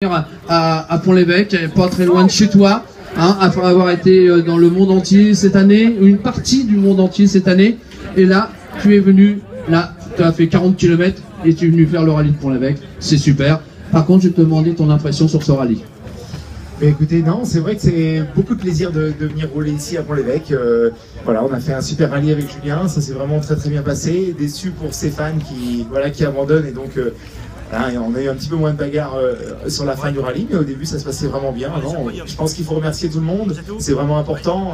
à Pont-l'Évêque, pas très loin de chez toi, hein, après avoir été dans le monde entier cette année, une partie du monde entier cette année, et là, tu es venu, là, tu as fait 40 km et tu es venu faire le rallye de Pont-l'Évêque, c'est super. Par contre, je vais te demander ton impression sur ce rallye. Mais écoutez, non, c'est vrai que c'est beaucoup de plaisir de venir rouler ici à Pont-l'Évêque. Voilà, on a fait un super rallye avec Julien, ça s'est vraiment très bien passé. Déçu pour Stéphane qui abandonne et donc on a eu un petit peu moins de bagarre sur la fin du rallye, mais au début ça se passait vraiment bien. Je pense qu'il faut remercier tout le monde, c'est vraiment important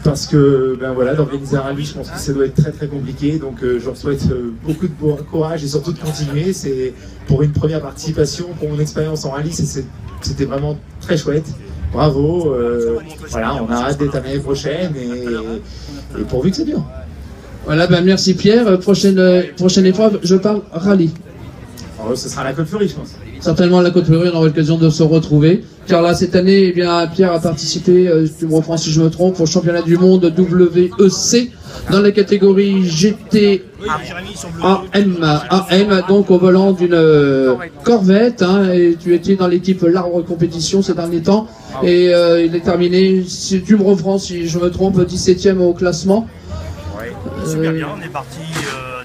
parce que voilà, d'organiser un rallye, je pense que ça doit être très compliqué. Donc je leur souhaite beaucoup de courage et surtout de continuer. C'est pour une première participation, pour mon expérience en rallye, c'était vraiment très chouette. Bravo, voilà, on a hâte d'être à l'année prochaine et pourvu que c'est dur. Voilà, merci Pierre. Prochaine épreuve, je parle rallye. Alors, ce sera la Côte-Fleurie, je pense. Certainement à la Côte-Fleurie, on aura l'occasion de se retrouver. Car là, cette année, eh bien, Pierre a participé, tu me reprends si je me trompe, au championnat du monde WEC dans la catégorie GT AM, donc au volant d'une Corvette, hein, et tu étais dans l'équipe L'Arbre Compétition ces derniers temps, et il est terminé, si tu me reprends si je me trompe, 17e au classement. Oui, super bien, on est parti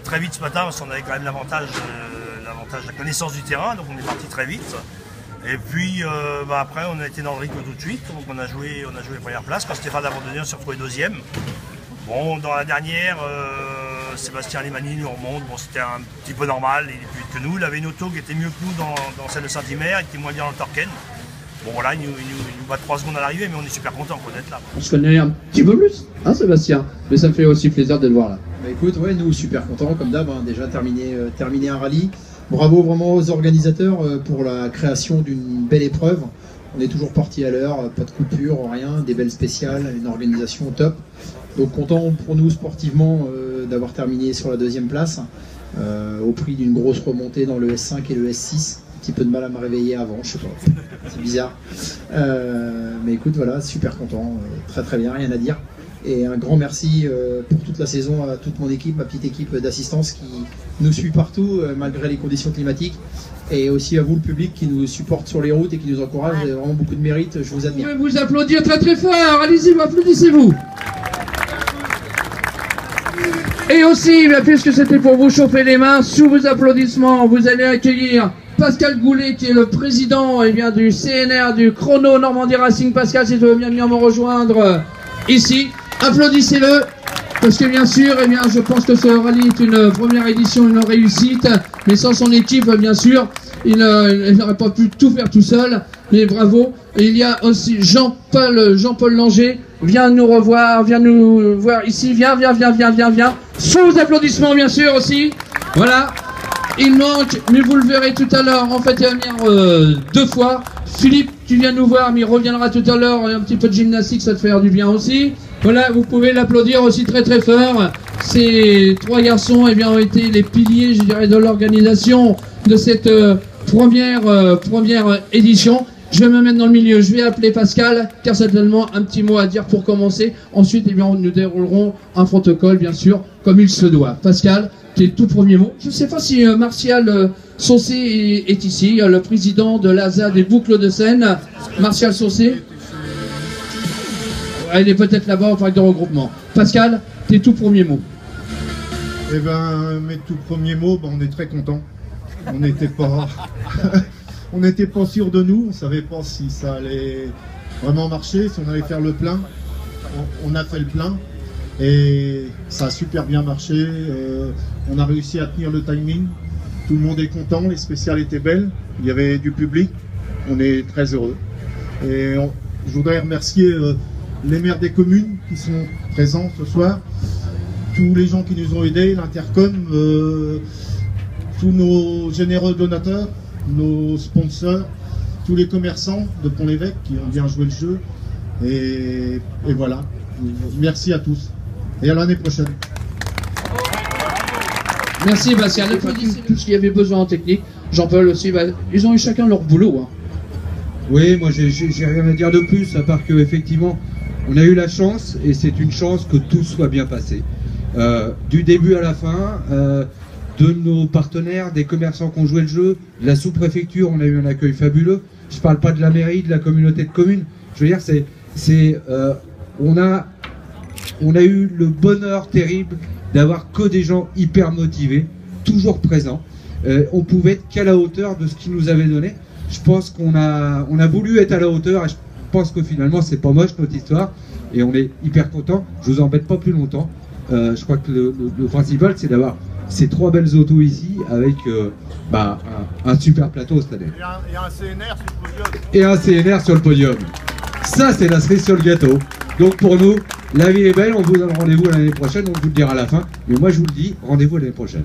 très vite ce matin parce qu'on avait quand même l'avantage de la connaissance du terrain, donc on est parti très vite. Et puis après on a été dans le rythme tout de suite, donc on a joué première place. Quand Stéphane a abandonné, on s'est retrouvé deuxième. Bon, dans la dernière, Sébastien Lemani nous remonte, bon c'était un petit peu normal, il est plus vite que nous. Il avait une auto qui était mieux que nous dans celle de Saint-Himer, il était moins bien dans le Torquen. Bon voilà, il nous bat 3 secondes à l'arrivée, mais on est super content d'être là. On se connaît un petit peu plus, hein Sébastien, mais ça me fait aussi plaisir de le voir là. Bah écoute, ouais, nous super contents comme d'hab, hein, déjà terminer un rallye. Bravo vraiment aux organisateurs pour la création d'une belle épreuve. On est toujours parti à l'heure, pas de coupure, rien, des belles spéciales, une organisation au top. Donc content pour nous sportivement d'avoir terminé sur la 2e place, au prix d'une grosse remontée dans le S5 et le S6. Un petit peu de mal à me réveiller avant, je sais pas, c'est bizarre. Mais écoute, voilà, super content, très bien, rien à dire. Et un grand merci pour toute la saison à toute mon équipe, ma petite équipe d'assistance qui nous suit partout malgré les conditions climatiques. Et aussi à vous le public qui nous supporte sur les routes et qui nous encourage. Vous avez vraiment beaucoup de mérite, je vous admire. Je vais vous applaudir très fort, allez-y, applaudissez-vous. Et aussi, puisque c'était pour vous chauffer les mains, sous vos applaudissements, vous allez accueillir Pascal Goulet, qui est le président du CNR du Chrono Normandie Racing. Pascal, si tu veux bien venir me rejoindre ici. Applaudissez-le, parce que bien sûr, je pense que ce rallye est une première édition, une réussite, mais sans son équipe, bien sûr, il n'aurait pas pu tout faire tout seul, mais bravo. Et il y a aussi Jean-Paul Langer, viens nous voir ici, viens. Sous vos applaudissements, bien sûr, aussi. Voilà, il manque, mais vous le verrez tout à l'heure, en fait, il va venir 2 fois. Philippe, tu viens nous voir, mais il reviendra tout à l'heure, un petit peu de gymnastique, ça te fait du bien aussi. Voilà, vous pouvez l'applaudir aussi très fort. Ces 3 garçons ont été les piliers, je dirais, de l'organisation de cette première édition. Je vais me mettre dans le milieu, je vais appeler Pascal, car certainement un petit mot à dire pour commencer. Ensuite, nous déroulerons un protocole, bien sûr, comme il se doit. Pascal, tes tout premiers mots. Je ne sais pas si Martial Saucé est ici, le président de l'ASA des Boucles de Seine. Martial Saucé. Il est peut-être là-bas au parc de regroupement. Pascal, tes tout premiers mots. Eh ben, mes tout premiers mots, on est très contents. On n'était pas... on n'était pas sûr de nous, on ne savait pas si ça allait vraiment marcher, si on allait faire le plein. On a fait le plein et ça a super bien marché. On a réussi à tenir le timing. Tout le monde est content, les spéciales étaient belles, il y avait du public. On est très heureux. Et je voudrais remercier les maires des communes qui sont présents ce soir, tous les gens qui nous ont aidés, l'Intercom, tous nos généreux donateurs, nos sponsors, tous les commerçants de Pont-l'Évêque qui ont bien joué le jeu. Et voilà, merci à tous. Et à l'année prochaine. Merci Pascal, applaudissez tout ce qu'il y avait besoin en technique. Jean-Paul aussi, ils ont eu chacun leur boulot. Hein. Oui, moi j'ai rien à dire de plus, à part que effectivement, on a eu la chance, et c'est une chance que tout soit bien passé. Du début à la fin, de nos partenaires, des commerçants qui ont joué le jeu, de la sous-préfecture, on a eu un accueil fabuleux. Je parle pas de la mairie, de la communauté de communes. Je veux dire, on a eu le bonheur terrible d'avoir que des gens hyper motivés, toujours présents. On pouvait être qu'à la hauteur de ce qu'ils nous avaient donné. Je pense qu'on a voulu être à la hauteur et je pense que finalement c'est pas moche notre histoire et on est hyper content. Je vous embête pas plus longtemps. Je crois que le principal c'est d'avoir ces 3 belles autos ici avec un super plateau cette année. Et un CNR sur le podium. Et un CNR sur le podium. Ça c'est la cerise sur le gâteau. Donc pour nous, la vie est belle, on vous donne rendez-vous l'année prochaine, on vous le dira à la fin. Mais moi je vous le dis, rendez-vous l'année prochaine.